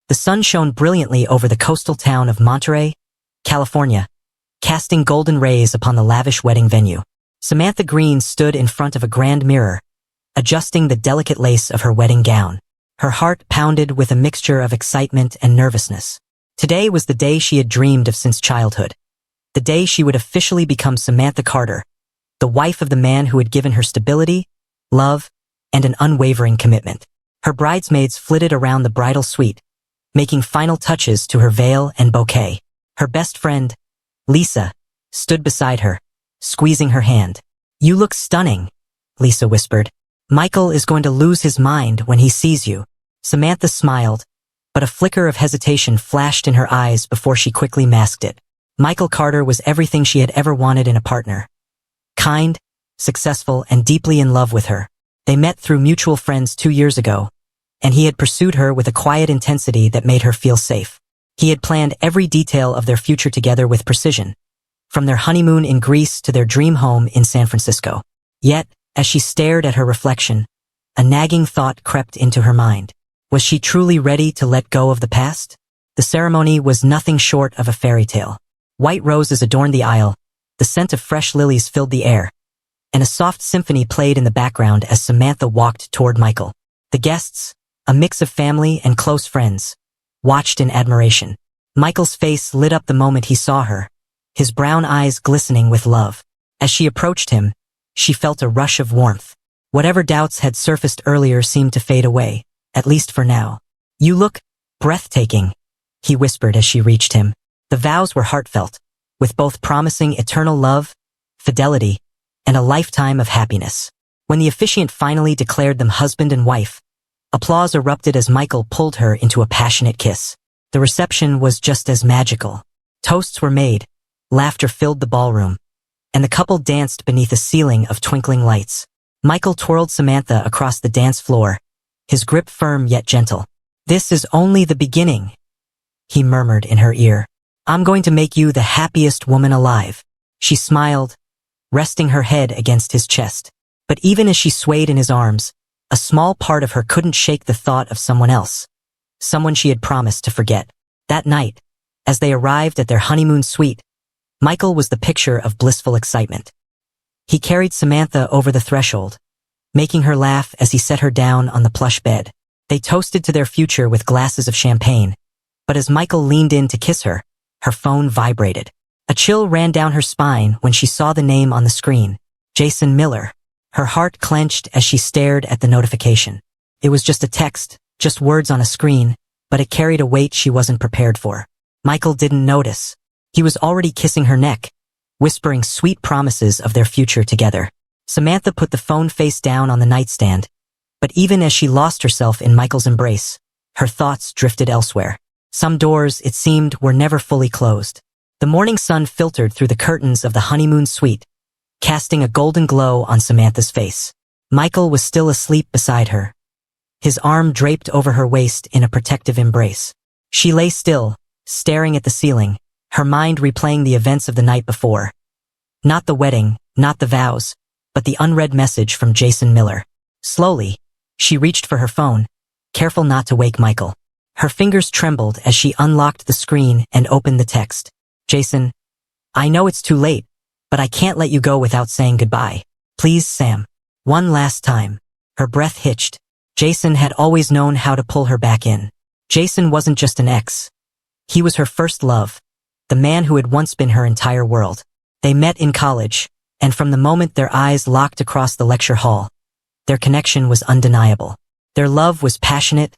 The sun shone brilliantly over the coastal town of Monterey, California, casting golden rays upon the lavish wedding venue. Samantha Green stood in front of a grand mirror, adjusting the delicate lace of her wedding gown. Her heart pounded with a mixture of excitement and nervousness. Today was the day she had dreamed of since childhood. The day she would officially become Samantha Carter, the wife of the man who had given her stability, love, and an unwavering commitment. Her bridesmaids flitted around the bridal suite, making final touches to her veil and bouquet. Her best friend, Lisa, stood beside her, squeezing her hand. "You look stunning," Lisa whispered. "Michael is going to lose his mind when he sees you." Samantha smiled, but a flicker of hesitation flashed in her eyes before she quickly masked it. Michael Carter was everything she had ever wanted in a partner. Kind, successful, and deeply in love with her. They met through mutual friends 2 years ago, and he had pursued her with a quiet intensity that made her feel safe. He had planned every detail of their future together with precision, from their honeymoon in Greece to their dream home in San Francisco. Yet, as she stared at her reflection, a nagging thought crept into her mind. Was she truly ready to let go of the past? The ceremony was nothing short of a fairy tale. White roses adorned the aisle, the scent of fresh lilies filled the air, and a soft symphony played in the background as Samantha walked toward Michael. The guests, a mix of family and close friends, watched in admiration. Michael's face lit up the moment he saw her, his brown eyes glistening with love. As she approached him, she felt a rush of warmth. Whatever doubts had surfaced earlier seemed to fade away, at least for now. "You look breathtaking," he whispered as she reached him. The vows were heartfelt, with both promising eternal love, fidelity, and a lifetime of happiness. When the officiant finally declared them husband and wife, applause erupted as Michael pulled her into a passionate kiss. The reception was just as magical. Toasts were made, laughter filled the ballroom, and the couple danced beneath a ceiling of twinkling lights. Michael twirled Samantha across the dance floor, his grip firm yet gentle. "This is only the beginning," he murmured in her ear. "I'm going to make you the happiest woman alive." She smiled, resting her head against his chest. But even as she swayed in his arms, a small part of her couldn't shake the thought of someone else, someone she had promised to forget. That night, as they arrived at their honeymoon suite, Michael was the picture of blissful excitement. He carried Samantha over the threshold, making her laugh as he set her down on the plush bed. They toasted to their future with glasses of champagne, but as Michael leaned in to kiss her, her phone vibrated. A chill ran down her spine when she saw the name on the screen, Jason Miller. Her heart clenched as she stared at the notification. It was just a text, just words on a screen, but it carried a weight she wasn't prepared for. Michael didn't notice. He was already kissing her neck, whispering sweet promises of their future together. Samantha put the phone face down on the nightstand, but even as she lost herself in Michael's embrace, her thoughts drifted elsewhere. Some doors, it seemed, were never fully closed. The morning sun filtered through the curtains of the honeymoon suite, casting a golden glow on Samantha's face. Michael was still asleep beside her, his arm draped over her waist in a protective embrace. She lay still, staring at the ceiling, her mind replaying the events of the night before. Not the wedding, not the vows, but the unread message from Jason Miller. Slowly, she reached for her phone, careful not to wake Michael. Her fingers trembled as she unlocked the screen and opened the text. "Jason, I know it's too late, but I can't let you go without saying goodbye. Please, Sam. One last time." Her breath hitched. Jason had always known how to pull her back in. Jason wasn't just an ex. He was her first love, the man who had once been her entire world. They met in college, and from the moment their eyes locked across the lecture hall, their connection was undeniable. Their love was passionate,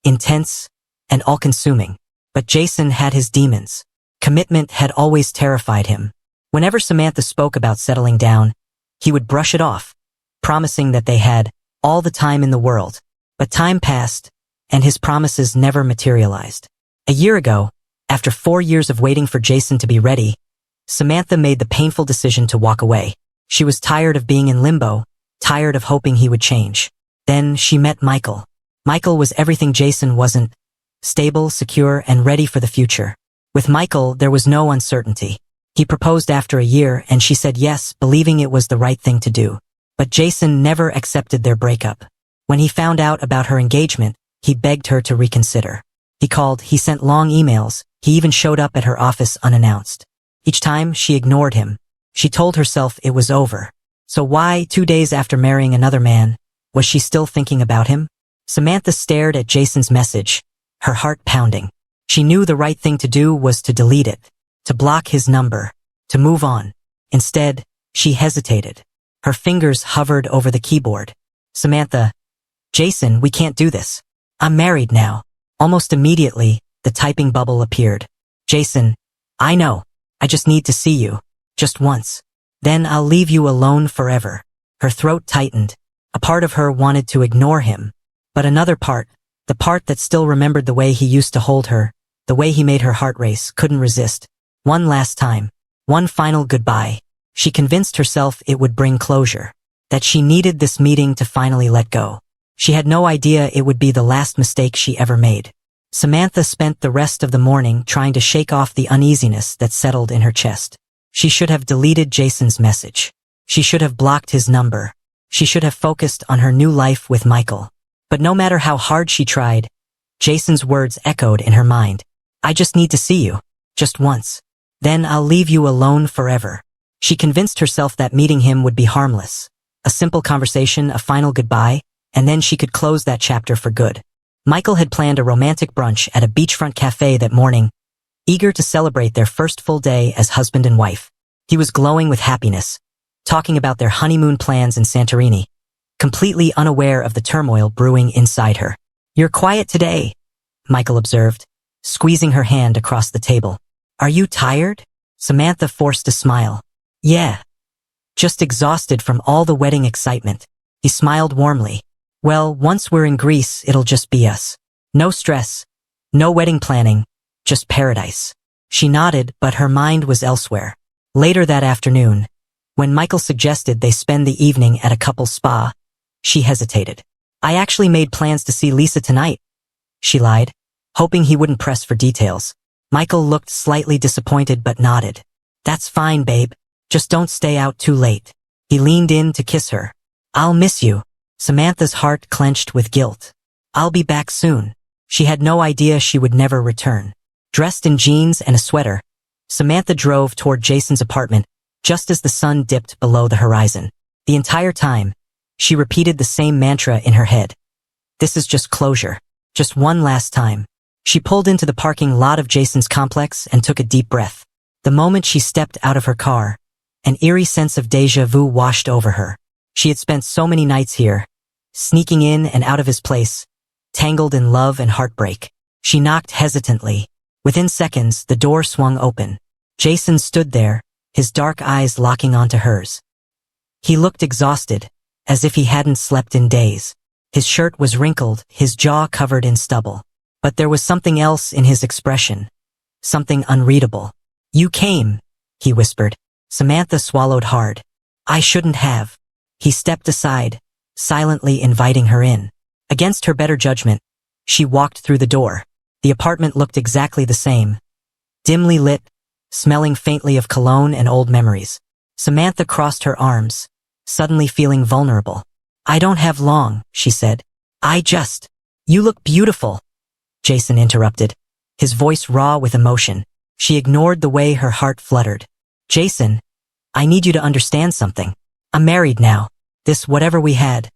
intense, and all-consuming. But Jason had his demons. Commitment had always terrified him. Whenever Samantha spoke about settling down, he would brush it off, promising that they had all the time in the world. But time passed, and his promises never materialized. A year ago, after 4 years of waiting for Jason to be ready, Samantha made the painful decision to walk away. She was tired of being in limbo, tired of hoping he would change. Then she met Michael. Michael was everything Jason wasn't: stable, secure, and ready for the future. With Michael, there was no uncertainty. He proposed after a year, and she said yes, believing it was the right thing to do. But Jason never accepted their breakup. When he found out about her engagement, he begged her to reconsider. He called, he sent long emails, he even showed up at her office unannounced. Each time, she ignored him. She told herself it was over. So why, 2 days after marrying another man, was she still thinking about him? Samantha stared at Jason's message, her heart pounding. She knew the right thing to do was to delete it, to block his number, to move on. Instead, she hesitated. Her fingers hovered over the keyboard. Samantha, Jason, we can't do this. I'm married now. Almost immediately, the typing bubble appeared. Jason, I know. I just need to see you. Just once. Then I'll leave you alone forever. Her throat tightened. A part of her wanted to ignore him. But another part, the part that still remembered the way he used to hold her, the way he made her heart race, couldn't resist. One last time. One final goodbye. She convinced herself it would bring closure. That she needed this meeting to finally let go. She had no idea it would be the last mistake she ever made. Samantha spent the rest of the morning trying to shake off the uneasiness that settled in her chest. She should have deleted Jason's message. She should have blocked his number. She should have focused on her new life with Michael. But no matter how hard she tried, Jason's words echoed in her mind. I just need to see you. Just once. Then I'll leave you alone forever. She convinced herself that meeting him would be harmless. A simple conversation, a final goodbye, and then she could close that chapter for good. Michael had planned a romantic brunch at a beachfront cafe that morning, eager to celebrate their first full day as husband and wife. He was glowing with happiness, talking about their honeymoon plans in Santorini, completely unaware of the turmoil brewing inside her. You're quiet today, Michael observed, squeezing her hand across the table. Are you tired? Samantha forced a smile. Yeah. Just exhausted from all the wedding excitement. He smiled warmly. Well, once we're in Greece, it'll just be us. No stress. No wedding planning. Just paradise. She nodded, but her mind was elsewhere. Later that afternoon, when Michael suggested they spend the evening at a couple's spa, she hesitated. I actually made plans to see Lisa tonight, she lied, hoping he wouldn't press for details. Michael looked slightly disappointed but nodded. That's fine, babe. Just don't stay out too late. He leaned in to kiss her. I'll miss you. Samantha's heart clenched with guilt. I'll be back soon. She had no idea she would never return. Dressed in jeans and a sweater, Samantha drove toward Jason's apartment just as the sun dipped below the horizon. The entire time, she repeated the same mantra in her head. This is just closure. Just one last time. She pulled into the parking lot of Jason's complex and took a deep breath. The moment she stepped out of her car, an eerie sense of déjà vu washed over her. She had spent so many nights here, sneaking in and out of his place, tangled in love and heartbreak. She knocked hesitantly. Within seconds, the door swung open. Jason stood there, his dark eyes locking onto hers. He looked exhausted, as if he hadn't slept in days. His shirt was wrinkled, his jaw covered in stubble. But there was something else in his expression. Something unreadable. You came, he whispered. Samantha swallowed hard. I shouldn't have. He stepped aside, silently inviting her in. Against her better judgment, she walked through the door. The apartment looked exactly the same. Dimly lit, smelling faintly of cologne and old memories. Samantha crossed her arms, suddenly feeling vulnerable. I don't have long, she said. You look beautiful, Jason interrupted, his voice raw with emotion. She ignored the way her heart fluttered. Jason, I need you to understand something. I'm married now. This whatever we had,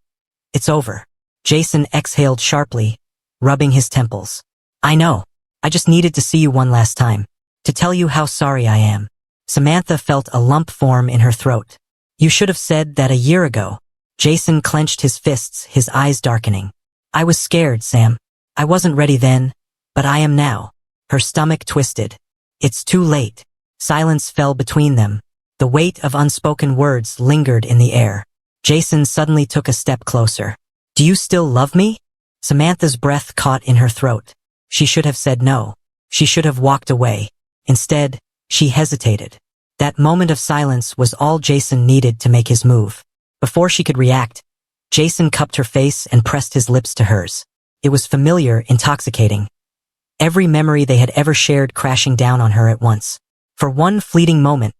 it's over. Jason exhaled sharply, rubbing his temples. I know. I just needed to see you one last time. To tell you how sorry I am. Samantha felt a lump form in her throat. You should have said that a year ago. Jason clenched his fists, his eyes darkening. I was scared, Sam. I wasn't ready then, but I am now. Her stomach twisted. It's too late. Silence fell between them. The weight of unspoken words lingered in the air. Jason suddenly took a step closer. Do you still love me? Samantha's breath caught in her throat. She should have said no. She should have walked away. Instead, she hesitated. That moment of silence was all Jason needed to make his move. Before she could react, Jason cupped her face and pressed his lips to hers. It was familiar, intoxicating. Every memory they had ever shared crashing down on her at once. For one fleeting moment,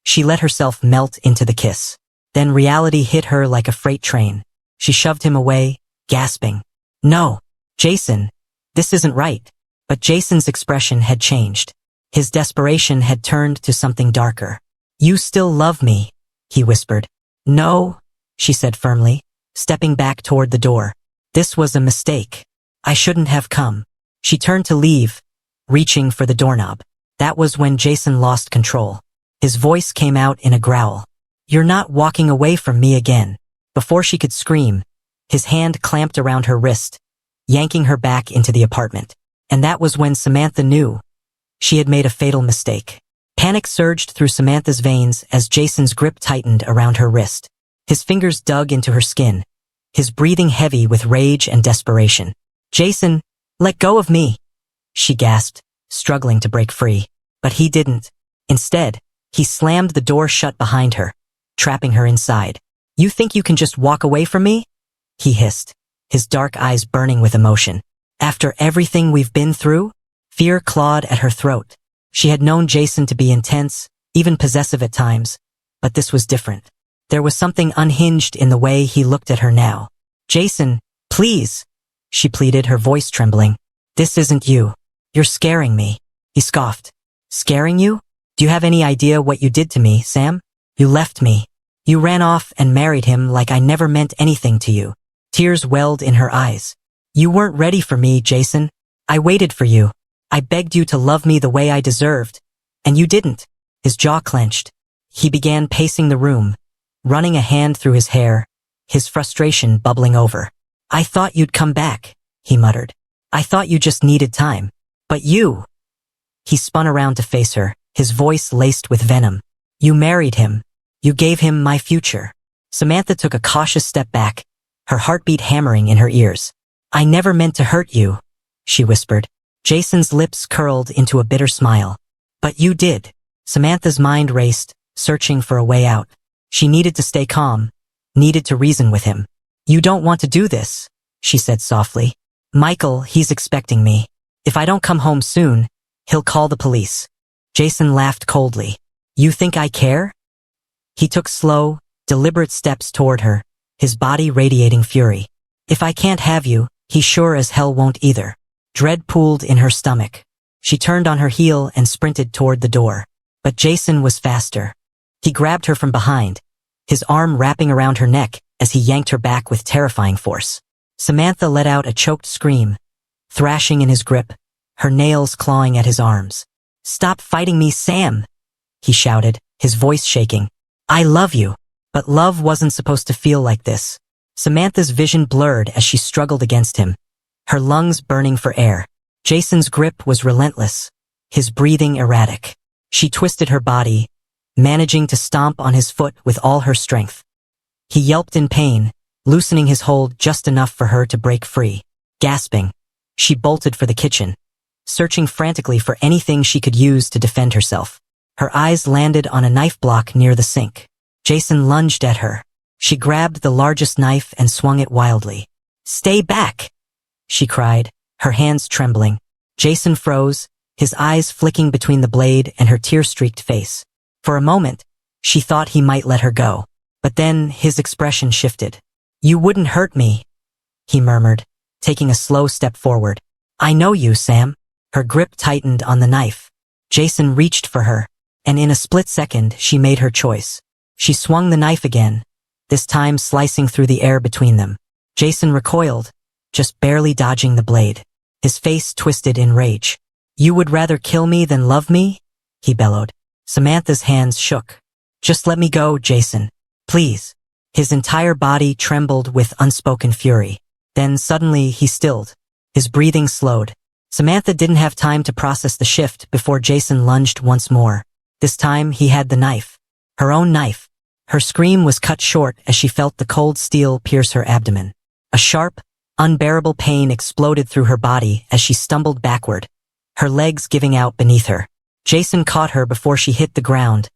she let herself melt into the kiss. Then reality hit her like a freight train. She shoved him away, gasping. No, Jason, this isn't right. But Jason's expression had changed. His desperation had turned to something darker. "You still love me," he whispered. "No," she said firmly, stepping back toward the door. "This was a mistake. I shouldn't have come." She turned to leave, reaching for the doorknob. That was when Jason lost control. His voice came out in a growl. "You're not walking away from me again." Before she could scream, his hand clamped around her wrist, yanking her back into the apartment. And that was when Samantha knew she had made a fatal mistake. Panic surged through Samantha's veins as Jason's grip tightened around her wrist. His fingers dug into her skin, his breathing heavy with rage and desperation. "Jason, let go of me," she gasped, struggling to break free. But he didn't. Instead, he slammed the door shut behind her, trapping her inside. "You think you can just walk away from me?" he hissed, his dark eyes burning with emotion. "After everything we've been through?" Fear clawed at her throat. She had known Jason to be intense, even possessive at times, but this was different. There was something unhinged in the way he looked at her now. "Jason, please," she pleaded, her voice trembling. "This isn't you. You're scaring me," he scoffed. "Scaring you? Do you have any idea what you did to me, Sam? You left me. You ran off and married him like I never meant anything to you." Tears welled in her eyes. "You weren't ready for me, Jason. I waited for you. I begged you to love me the way I deserved. And you didn't." His jaw clenched. He began pacing the room, running a hand through his hair, his frustration bubbling over. "I thought you'd come back," he muttered. "I thought you just needed time. But you—" He spun around to face her, his voice laced with venom. "You married him. You gave him my future." Samantha took a cautious step back, her heartbeat hammering in her ears. "I never meant to hurt you," she whispered. Jason's lips curled into a bitter smile. "But you did." Samantha's mind raced, searching for a way out. She needed to stay calm, needed to reason with him. "You don't want to do this," she said softly. "Michael, he's expecting me. If I don't come home soon, he'll call the police." Jason laughed coldly. "You think I care?" He took slow, deliberate steps toward her, his body radiating fury. "If I can't have you, he sure as hell won't either." Dread pooled in her stomach. She turned on her heel and sprinted toward the door. But Jason was faster. He grabbed her from behind, his arm wrapping around her neck as he yanked her back with terrifying force. Samantha let out a choked scream, thrashing in his grip, her nails clawing at his arms. "Stop fighting me, Sam," he shouted, his voice shaking. "I love you." But love wasn't supposed to feel like this. Samantha's vision blurred as she struggled against him, her lungs burning for air. Jason's grip was relentless, his breathing erratic. She twisted her body, managing to stomp on his foot with all her strength. He yelped in pain, loosening his hold just enough for her to break free. Gasping, she bolted for the kitchen, searching frantically for anything she could use to defend herself. Her eyes landed on a knife block near the sink. Jason lunged at her. She grabbed the largest knife and swung it wildly. "Stay back!" she cried, her hands trembling. Jason froze, his eyes flicking between the blade and her tear-streaked face. For a moment, she thought he might let her go. But then his expression shifted. "You wouldn't hurt me," he murmured, taking a slow step forward. "I know you, Sam." Her grip tightened on the knife. Jason reached for her, and in a split second she made her choice. She swung the knife again, this time slicing through the air between them. Jason recoiled, just barely dodging the blade. His face twisted in rage. "You would rather kill me than love me?" he bellowed. Samantha's hands shook. "Just let me go, Jason. Please." His entire body trembled with unspoken fury. Then suddenly he stilled. His breathing slowed. Samantha didn't have time to process the shift before Jason lunged once more. This time he had the knife. Her own knife. Her scream was cut short as she felt the cold steel pierce her abdomen. A sharp, unbearable pain exploded through her body as she stumbled backward, her legs giving out beneath her. Jason caught her before she hit the ground,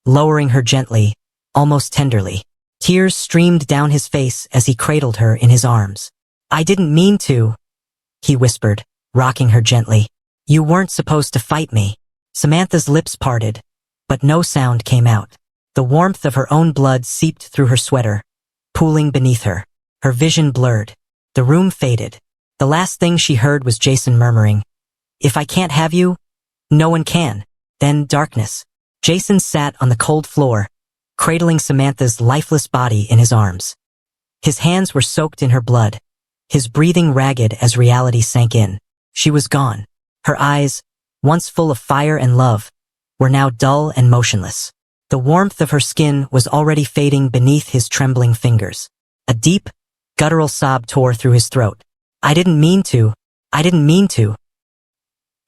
lowering her gently, almost tenderly. Tears streamed down his face as he cradled her in his arms. "I didn't mean to," he whispered, rocking her gently. "You weren't supposed to fight me." Samantha's lips parted, but no sound came out. The warmth of her own blood seeped through her sweater, pooling beneath her. Her vision blurred. The room faded. The last thing she heard was Jason murmuring, If I can't have you, no one can. Then darkness. Jason sat on the cold floor, cradling Samantha's lifeless body in his arms. His hands were soaked in her blood, his breathing ragged as reality sank in. She was gone. Her eyes, once full of fire and love, were now dull and motionless. The warmth of her skin was already fading beneath his trembling fingers. A deep, guttural sob tore through his throat. I didn't mean to. I didn't mean to.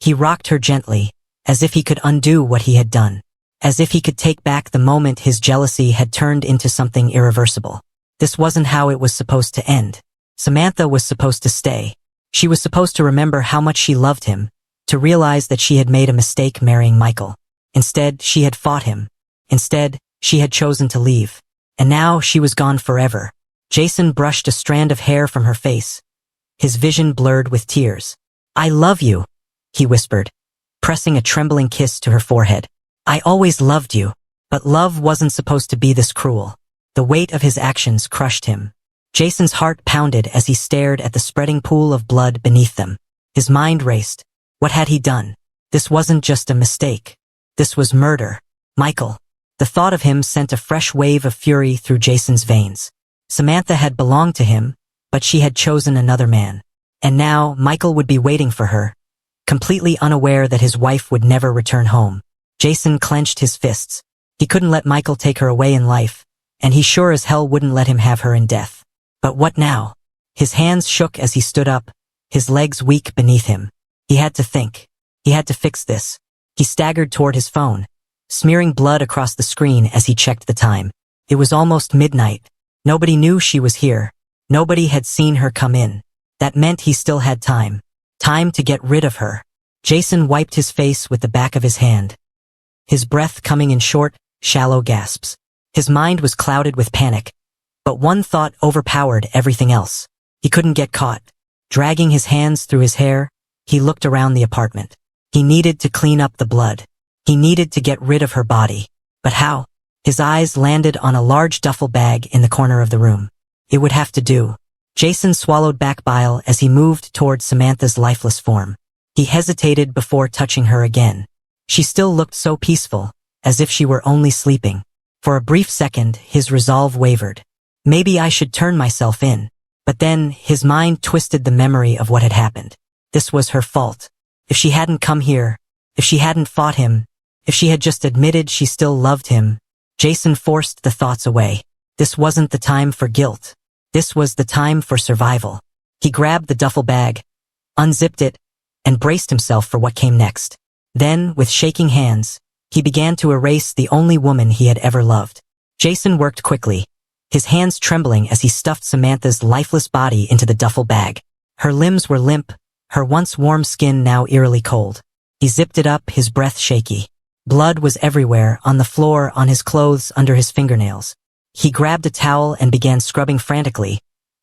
He rocked her gently, as if he could undo what he had done. As if he could take back the moment his jealousy had turned into something irreversible. This wasn't how it was supposed to end. Samantha was supposed to stay. She was supposed to remember how much she loved him, to realize that she had made a mistake marrying Michael. Instead, she had fought him. Instead, she had chosen to leave. And now she was gone forever. Jason brushed a strand of hair from her face, his vision blurred with tears. I love you, he whispered, pressing a trembling kiss to her forehead. I always loved you, but love wasn't supposed to be this cruel. The weight of his actions crushed him. Jason's heart pounded as he stared at the spreading pool of blood beneath them. His mind raced. What had he done? This wasn't just a mistake. This was murder. Michael. The thought of him sent a fresh wave of fury through Jason's veins. Samantha had belonged to him, but she had chosen another man. And now Michael would be waiting for her, completely unaware that his wife would never return home. Jason clenched his fists. He couldn't let Michael take her away in life, and he sure as hell wouldn't let him have her in death. But what now? His hands shook as he stood up, his legs weak beneath him. He had to think. He had to fix this. He staggered toward his phone, smearing blood across the screen as he checked the time. It was almost midnight. Nobody knew she was here. Nobody had seen her come in. That meant he still had time. Time to get rid of her. Jason wiped his face with the back of his hand, his breath coming in short, shallow gasps. His mind was clouded with panic, but one thought overpowered everything else. He couldn't get caught. Dragging his hands through his hair, he looked around the apartment. He needed to clean up the blood. He needed to get rid of her body. But how? His eyes landed on a large duffel bag in the corner of the room. It would have to do. Jason swallowed back bile as he moved toward Samantha's lifeless form. He hesitated before touching her again. She still looked so peaceful, as if she were only sleeping. For a brief second, his resolve wavered. Maybe I should turn myself in. But then, his mind twisted the memory of what had happened. This was her fault. If she hadn't come here, if she hadn't fought him, if she had just admitted she still loved him, Jason forced the thoughts away. This wasn't the time for guilt. This was the time for survival. He grabbed the duffel bag, unzipped it, and braced himself for what came next. Then, with shaking hands, he began to erase the only woman he had ever loved. Jason worked quickly, his hands trembling as he stuffed Samantha's lifeless body into the duffel bag. Her limbs were limp, her once warm skin now eerily cold. He zipped it up, his breath shaky. Blood was everywhere, on the floor, on his clothes, under his fingernails. He grabbed a towel and began scrubbing frantically,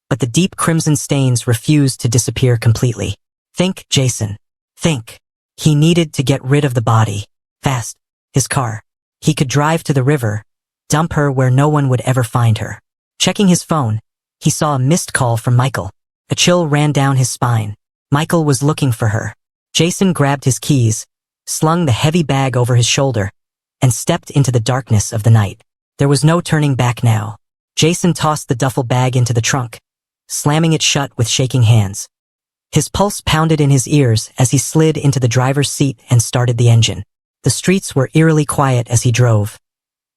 but the deep crimson stains refused to disappear completely. Think, Jason. Think. He needed to get rid of the body. Fast. His car. He could drive to the river, dump her where no one would ever find her. Checking his phone, he saw a missed call from Michael. A chill ran down his spine. Michael was looking for her. Jason grabbed his keys, slung the heavy bag over his shoulder, and stepped into the darkness of the night. There was no turning back now. Jason tossed the duffel bag into the trunk, slamming it shut with shaking hands. His pulse pounded in his ears as he slid into the driver's seat and started the engine. The streets were eerily quiet as he drove,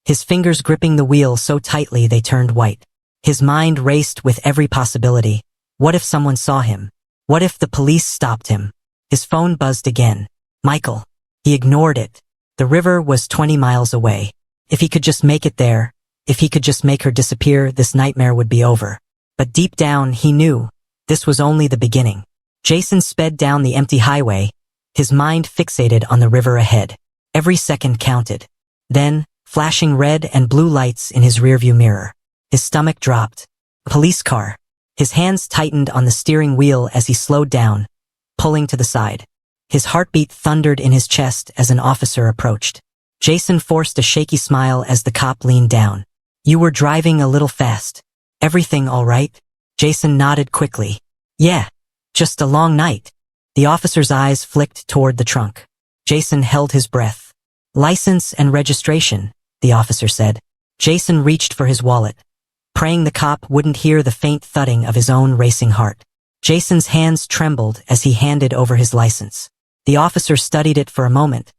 his fingers gripping the wheel so tightly they turned white. His mind raced with every possibility. What if someone saw him? What if the police stopped him? His phone buzzed again. Michael. He ignored it. The river was 20 miles away. If he could just make it there, if he could just make her disappear, this nightmare would be over. But deep down, he knew this was only the beginning. Jason sped down the empty highway, his mind fixated on the river ahead. Every second counted. Then, flashing red and blue lights in his rearview mirror. His stomach dropped. A police car. His hands tightened on the steering wheel as he slowed down, pulling to the side. His heartbeat thundered in his chest as an officer approached. Jason forced a shaky smile as the cop leaned down. You were driving a little fast. Everything all right? Jason nodded quickly. Yeah, just a long night. The officer's eyes flicked toward the trunk. Jason held his breath. "License and registration," the officer said. Jason reached for his wallet, praying the cop wouldn't hear the faint thudding of his own racing heart. Jason's hands trembled as he handed over his license. The officer studied it for a moment,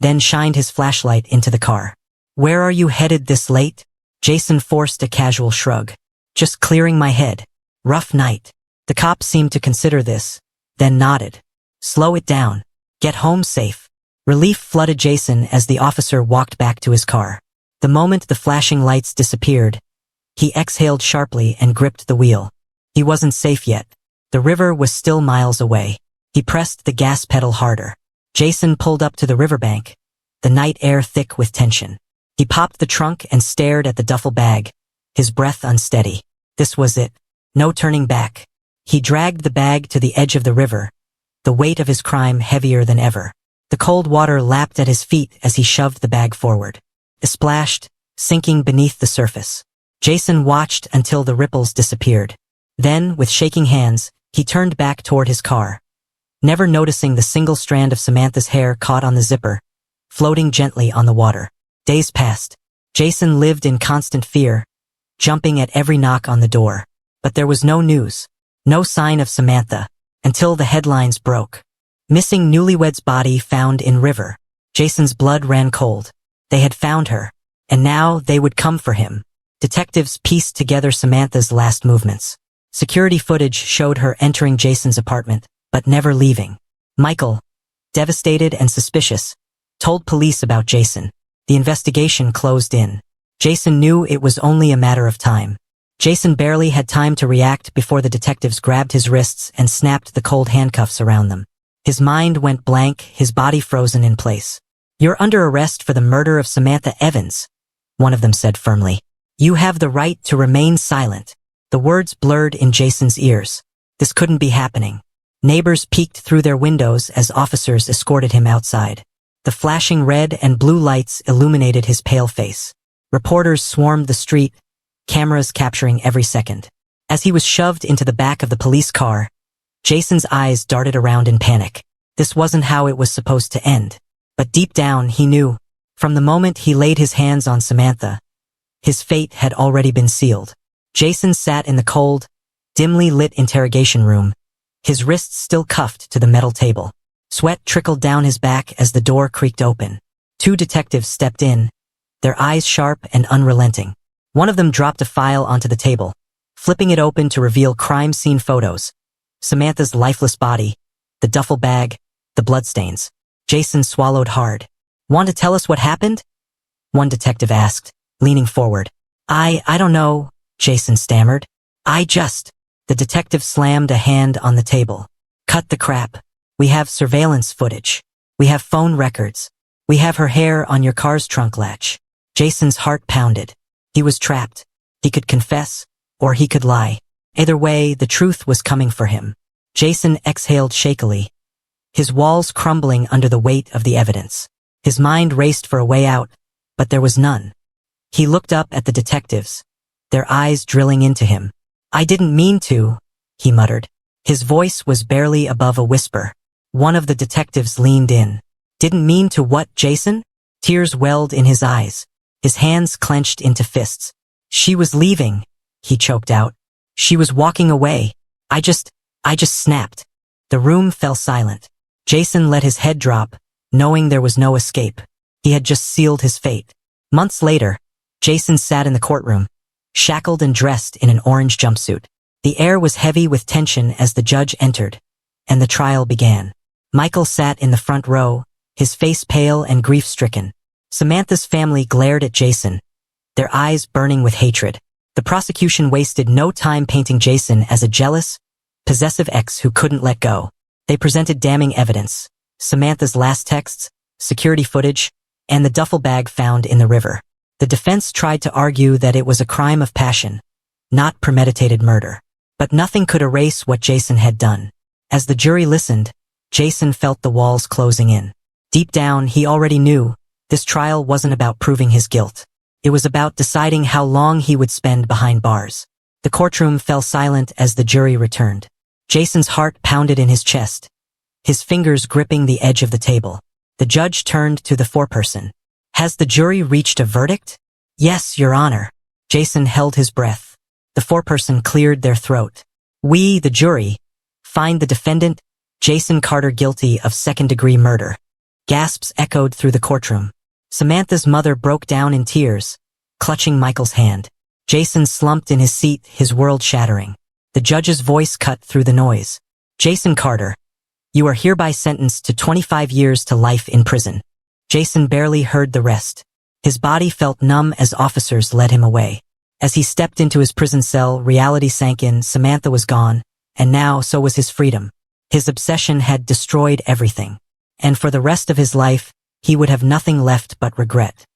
then shined his flashlight into the car. "Where are you headed this late?" Jason forced a casual shrug. "Just clearing my head. Rough night." The cop seemed to consider this, then nodded. "Slow it down. Get home safe." Relief flooded Jason as the officer walked back to his car. The moment the flashing lights disappeared, he exhaled sharply and gripped the wheel. He wasn't safe yet. The river was still miles away. He pressed the gas pedal harder. Jason pulled up to the riverbank, the night air thick with tension. He popped the trunk and stared at the duffel bag, his breath unsteady. This was it. No turning back. He dragged the bag to the edge of the river, the weight of his crime heavier than ever. The cold water lapped at his feet as he shoved the bag forward. It splashed, sinking beneath the surface. Jason watched until the ripples disappeared. Then, with shaking hands, he turned back toward his car, never noticing the single strand of Samantha's hair caught on the zipper, floating gently on the water. Days passed. Jason lived in constant fear, jumping at every knock on the door. But there was no news, no sign of Samantha, until the headlines broke. "Missing newlywed's body found in river." Jason's blood ran cold. They had found her, and now they would come for him. Detectives pieced together Samantha's last movements. Security footage showed her entering Jason's apartment, but never leaving. Michael, devastated and suspicious, told police about Jason. The investigation closed in. Jason knew it was only a matter of time. Jason barely had time to react before the detectives grabbed his wrists and snapped the cold handcuffs around them. His mind went blank, his body frozen in place. "You're under arrest for the murder of Samantha Evans," one of them said firmly. "You have the right to remain silent." The words blurred in Jason's ears. This couldn't be happening. Neighbors peeked through their windows as officers escorted him outside. The flashing red and blue lights illuminated his pale face. Reporters swarmed the street, cameras capturing every second. As he was shoved into the back of the police car, Jason's eyes darted around in panic. This wasn't how it was supposed to end. But deep down, he knew. From the moment he laid his hands on Samantha, his fate had already been sealed. Jason sat in the cold, dimly lit interrogation room, his wrists still cuffed to the metal table. Sweat trickled down his back as the door creaked open. Two detectives stepped in, their eyes sharp and unrelenting. One of them dropped a file onto the table, flipping it open to reveal crime scene photos. Samantha's lifeless body, the duffel bag, the bloodstains. Jason swallowed hard. "Want to tell us what happened?" one detective asked, leaning forward. I don't know," Jason stammered. The detective slammed a hand on the table. "Cut the crap. We have surveillance footage. We have phone records. We have her hair on your car's trunk latch." Jason's heart pounded. He was trapped. He could confess, or he could lie. Either way, the truth was coming for him. Jason exhaled shakily, his walls crumbling under the weight of the evidence. His mind raced for a way out, but there was none. He looked up at the detectives, their eyes drilling into him. "I didn't mean to," he muttered. His voice was barely above a whisper. One of the detectives leaned in. "Didn't mean to what, Jason?" Tears welled in his eyes. His hands clenched into fists. "She was leaving," he choked out. "She was walking away. I just snapped." The room fell silent. Jason let his head drop, knowing there was no escape. He had just sealed his fate. Months later, Jason sat in the courtroom, shackled and dressed in an orange jumpsuit. The air was heavy with tension as the judge entered, and the trial began. Michael sat in the front row, his face pale and grief-stricken. Samantha's family glared at Jason, their eyes burning with hatred. The prosecution wasted no time painting Jason as a jealous, possessive ex who couldn't let go. They presented damning evidence: Samantha's last texts, security footage, and the duffel bag found in the river. The defense tried to argue that it was a crime of passion, not premeditated murder. But nothing could erase what Jason had done. As the jury listened, Jason felt the walls closing in. Deep down, he already knew this trial wasn't about proving his guilt. It was about deciding how long he would spend behind bars. The courtroom fell silent as the jury returned. Jason's heart pounded in his chest, his fingers gripping the edge of the table. The judge turned to the foreperson. Has the jury reached a verdict? Yes, Your Honor. Jason held his breath. The foreperson cleared their throat. We, the jury, find the defendant, Jason Carter, guilty of second-degree murder. Gasps echoed through the courtroom. Samantha's mother broke down in tears, clutching Michael's hand. Jason slumped in his seat, his world shattering. The judge's voice cut through the noise. Jason Carter, you are hereby sentenced to 25 years to life in prison. Jason barely heard the rest. His body felt numb as officers led him away. As he stepped into his prison cell, reality sank in. Samantha was gone, and now so was his freedom. His obsession had destroyed everything. And for the rest of his life, he would have nothing left but regret.